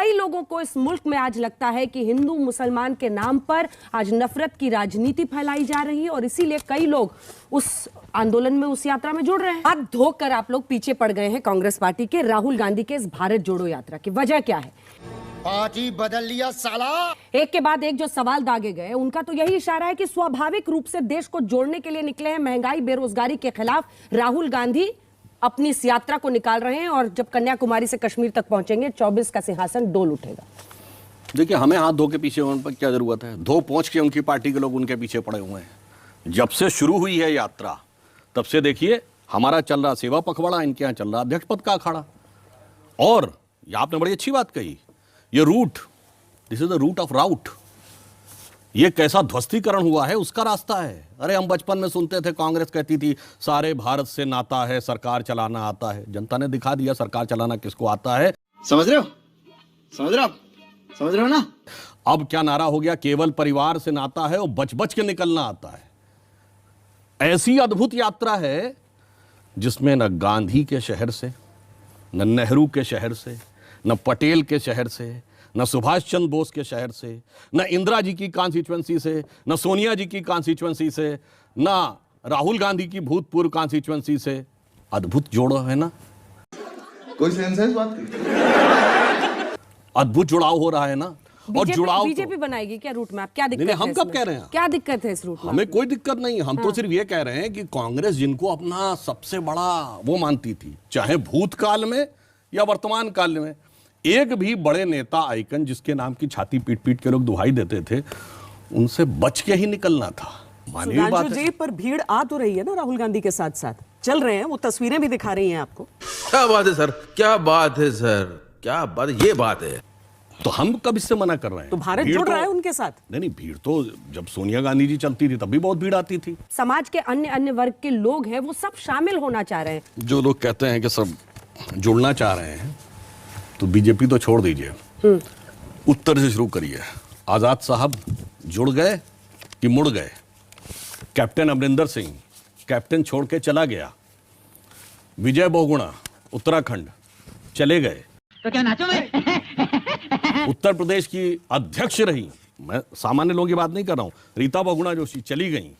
कई लोगों को इस मुल्क में आज लगता है कि हिंदू मुसलमान के नाम पर आज नफरत की राजनीति फैलाई जा रही है और इसीलिए कई लोग उस आंदोलन में, उस यात्रा में जुड़ रहे हैं। हाथ धोकर आप लोग पीछे पड़ गए हैं कांग्रेस पार्टी के राहुल गांधी के इस भारत जोड़ो यात्रा की। वजह क्या है? पार्टी बदल लिया साला। एक के बाद एक जो सवाल दागे गए उनका तो यही इशारा है कि स्वाभाविक रूप से देश को जोड़ने के लिए निकले हैं महंगाई बेरोजगारी के खिलाफ राहुल गांधी अपनी इस यात्रा को निकाल रहे हैं और जब कन्याकुमारी से कश्मीर तक पहुंचेंगे 24 का सिंहासन डोल उठेगा। देखिए, हमें हाथ धो के पीछे होने पर क्या जरूरत है? धो पहुंच के उनकी पार्टी के लोग उनके पीछे पड़े हुए हैं। जब से शुरू हुई है यात्रा तब से देखिए, हमारा चल रहा सेवा पखवाड़ा, इनके यहाँ चल रहा अध्यक्ष पद का अखाड़ा। और ये आपने बड़ी अच्छी बात कही, ये root, this is the root of rout. ये कैसा ध्वस्तीकरण हुआ है उसका रास्ता है। अरे हम बचपन में सुनते थे, कांग्रेस कहती थी सारे भारत से नाता है, सरकार चलाना आता है। जनता ने दिखा दिया सरकार चलाना किसको आता है। समझ रहे हो? समझ रहे हो ना? अब क्या नारा हो गया, केवल परिवार से नाता है और बच बच के निकलना आता है। ऐसी अद्भुत यात्रा है जिसमें न गांधी के शहर से, न नेहरू के शहर से, न पटेल के शहर से, न सुभाष चंद्र बोस के शहर से, न इंदिरा जी की कॉन्स्टिट्यूएंसी से, न सोनिया जी की कॉन्स्टिट्यूएंसी से, न राहुल गांधी की भूतपूर्व कॉन्स्टिट्यूएंसी से। अद्भुत जोड़ो है ना? कोई सेंस है इस बात की? अद्भुत जुड़ाव हो रहा है ना? और जुड़ाव बीजेपी बनाएगी क्या रूट मैप? क्या दिक्कत नहीं, है? हम कब कह रहे हैं? क्या दिक्कत है इस रूट हमें कोई दिक्कत नहीं। हम तो सिर्फ ये कह रहे हैं कि कांग्रेस जिनको अपना सबसे बड़ा वो मानती थी, चाहे भूतकाल में या वर्तमान काल में, एक भी बड़े नेता आइकन जिसके नाम की छाती पीट पीट के लोग दुहाई देते थे, उनसे बच के ही निकलना था। मानवीय बात है। जी, पर भीड़ आ तो रही है ना राहुल गांधी के साथ साथ, चल रहे हैं, वो तस्वीरें भी दिखा रही हैं आपको। क्या बात है सर, क्या बात है सर, क्या बात, ये बात है। तो हम कब इससे मना कर रहे हैं? तो भारत जुड़ रहा है उनके साथ। नहीं, भीड़ तो जब सोनिया गांधी जी चलती थी तब भी बहुत भीड़ आती थी। समाज के अन्य अन्य वर्ग के लोग हैं, वो सब शामिल होना चाह रहे हैं। जो लोग कहते हैं कि सब जुड़ना चाह रहे हैं, तो बीजेपी तो छोड़ दीजिए, उत्तर से शुरू करिए। आजाद साहब जुड़ गए कि मुड़ गए? कैप्टन अमरिंदर सिंह कैप्टन छोड़ के चला गया। विजय बहुगुणा उत्तराखंड चले गए, तो क्या नाचो मैं? उत्तर प्रदेश की अध्यक्ष रही, मैं सामान्य लोगों की बात नहीं कर रहा हूं, रीता बहुगुणा जोशी चली गई,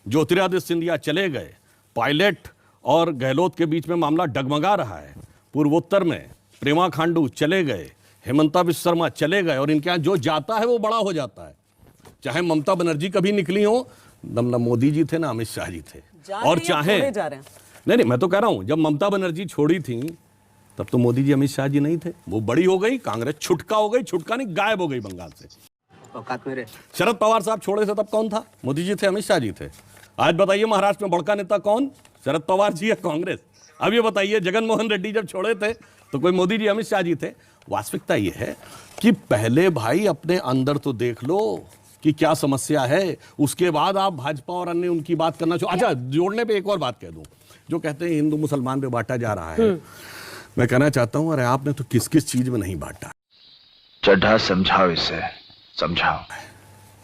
ज्योतिरादित्य सिंधिया चले गए। पायलट और गहलोत के बीच में मामला डगमगा रहा है। पूर्वोत्तर में प्रेमा खांडू चले गए, हेमंता विश्व शर्मा चले गए, और इनके यहाँ जो जाता है वो बड़ा हो जाता है। चाहे ममता बनर्जी कभी निकली हो, न मोदी जी थे ना अमित शाह जी थे, और चाहे नहीं, मैं तो कह रहा हूं जब ममता बनर्जी छोड़ी थी तब तो मोदी जी अमित शाह जी नहीं थे। वो बड़ी हो गई, कांग्रेस छुटका हो गई, छुटका नहीं गायब हो गई बंगाल से। शरद पवार साहब छोड़े थे तब कौन था? मोदी जी थे, अमित शाह जी थे। आज बताइए महाराष्ट्र में बड़का नेता कौन? शरद पवार जी या कांग्रेस? अब ये बताइए, जगन मोहन रेड्डी जब छोड़े थे तो कोई मोदी जी अमित शाह जी थे? वास्तविकता ये है कि पहले भाई अपने अंदर तो देख लो कि क्या समस्या है, उसके बाद आप भाजपा और अन्य उनकी बात करना चाहिए। अच्छा, जोड़ने पे एक और बात कह दूं, जो कहते हैं हिंदू मुसलमान पे बांटा जा रहा है, मैं कहना चाहता हूं, अरे आपने तो किस किस चीज में नहीं बांटा? चड्ढा समझाओ, इसे समझाओ।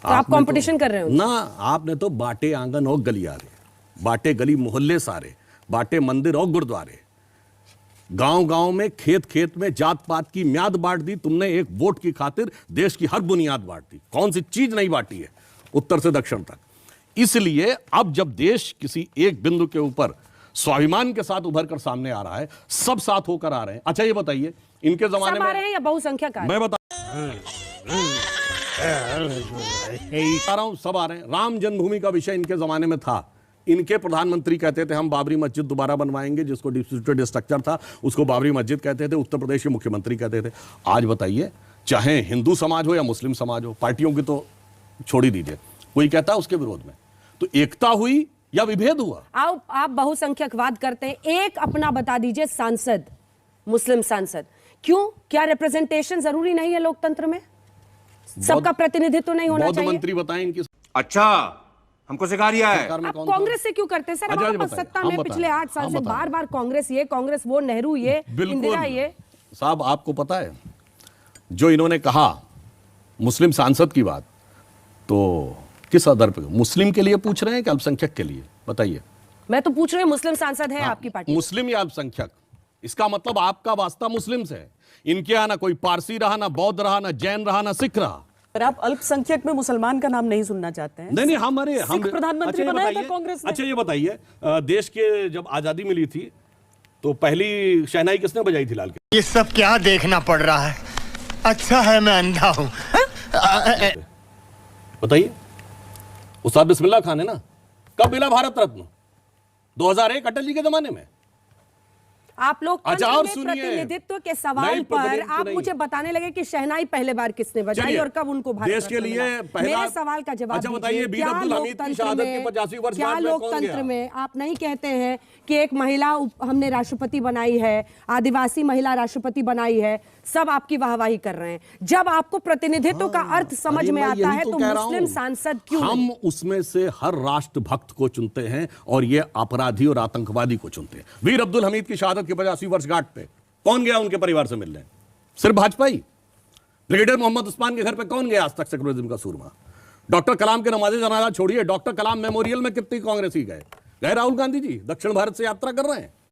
तो आप कंपटीशन कर रहे हो ना? आपने तो बांटे आंगन और गलियारे, बांटे गली मोहल्ले सारे, बांटे मंदिर और गुरुद्वारे, गांव गांव में, खेत खेत में जात पात की म्याद बांट दी तुमने। एक वोट की खातिर देश की हर बुनियाद बांट दी। कौन सी चीज नहीं बांटी है उत्तर से दक्षिण तक? इसलिए अब जब देश किसी एक बिंदु के ऊपर स्वाभिमान के साथ उभर कर सामने आ रहा है, सब साथ होकर आ रहे हैं। अच्छा ये बताइए, इनके जमाने में आ रहे हैं या बहुसंख्यक? मैं बता रहा हूं, सब आ रहे हैं। राम जन्मभूमि का विषय इनके जमाने में था। इनके प्रधानमंत्री कहते थे हम बाबरी मस्जिद दोबारा बनवाएंगे, जिसको डिस्प्यूटेड स्ट्रक्चर था उसको बाबरी मस्जिद कहते थे। उत्तर प्रदेश के मुख्यमंत्री कहते थे। आज बताइए, चाहे हिंदू समाज हो या मुस्लिम समाज हो, पार्टियों की तो छोड़ ही दीजिए, कोई कहता है उसके विरोध में, तो एकता हुई या विभेद हुआ? आप बहुसंख्यकवाद करते हैं, एक अपना बता दीजिए सांसद, मुस्लिम सांसद। क्यों? क्या रिप्रेजेंटेशन जरूरी नहीं है लोकतंत्र में? सबका प्रतिनिधित्व नहीं होना चाहिए? मंत्री बताएं इनकी। अच्छा, हमको सिखा रिया है। आप कांग्रेस से क्यों करते हैं सर? हमारे सत्ता में पिछले 8 साल से बार बार कांग्रेस ये, कांग्रेस वो, नेहरू ये, इंदिरा ये। साहब आपको पता है जो इन्होंने कहा मुस्लिम सांसद की बात, तो किस आधार पर? मुस्लिम के लिए पूछ रहे हैं कि अल्पसंख्यक के लिए? बताइए। मैं तो पूछ रही हूँ, मुस्लिम सांसद है आपकी पार्टी? मुस्लिम या अल्पसंख्यक? इसका मतलब आपका वास्ता मुस्लिम से है। इनके यहाँ ना कोई पारसी रहा, ना बौद्ध रहा, ना जैन रहा, ना सिख रहा। पर आप अल्पसंख्यक में मुसलमान का नाम नहीं सुनना चाहते हैं? नहीं हमारे हम सिख प्रधानमंत्री ये बनाया था बताइए- कांग्रेस ने। अच्छा ये बताइए, देश के जब आजादी मिली थी तो पहली शहनाई किसने बजाई थी लाल किले? ये सब क्या देखना पड़ रहा है? अच्छा है मैं अंधा हूँ। बताइए। उस्ताद बिस्मिल्लाह खान है ना। कब मिला भारत रत्न? 2001 अटल जी के जमाने में। आप लोग अच्छा, तंत्र और में सुनिए। प्रतिनिधित्व के सवाल नहीं, पर प्रतिनिधित्व आप नहीं। मुझे बताने लगे कि शहनाई पहले बार किसने बजाई चलिए, और कब उनको भारत देश के रत्न लिए मिला? पहला- मेरे सवाल का जवाब अच्छा, दीजिए। बताइए, बीर क्या अब्दुल हमीद की लोकतंत्र शहादत की में- 85वीं वर्षगांठ क्या में कौन लोकतंत्र गया? में आप नहीं कहते हैं कि एक महिला हमने राष्ट्रपति बनाई है, आदिवासी महिला राष्ट्रपति बनाई है, सब आपकी वाहवाही कर रहे हैं। जब आपको प्रतिनिधित्व का अर्थ समझ अरे में मैं आता यही है तो कह रहा मुस्लिम हूं। सांसद क्यों हम नहीं? उसमें से हर राष्ट्रभक्त को चुनते हैं और ये अपराधी और आतंकवादी को चुनते हैं। वीर अब्दुल हमीद की शहादत की 85वीं वर्षगांठ पे कौन गया उनके परिवार से मिलने? सिर्फ भाजपा ही। ब्रिगेडियर मोहम्मद उस्मान के घर पे कौन गया आज तक सेकुलरिज्म का सूरमा? डॉक्टर कलाम के नमाज़े जनाजा छोड़िए, डॉक्टर कलाम मेमोरियल में कितनी कांग्रेसी गए? राहुल गांधी जी दक्षिण भारत से यात्रा कर रहे हैं।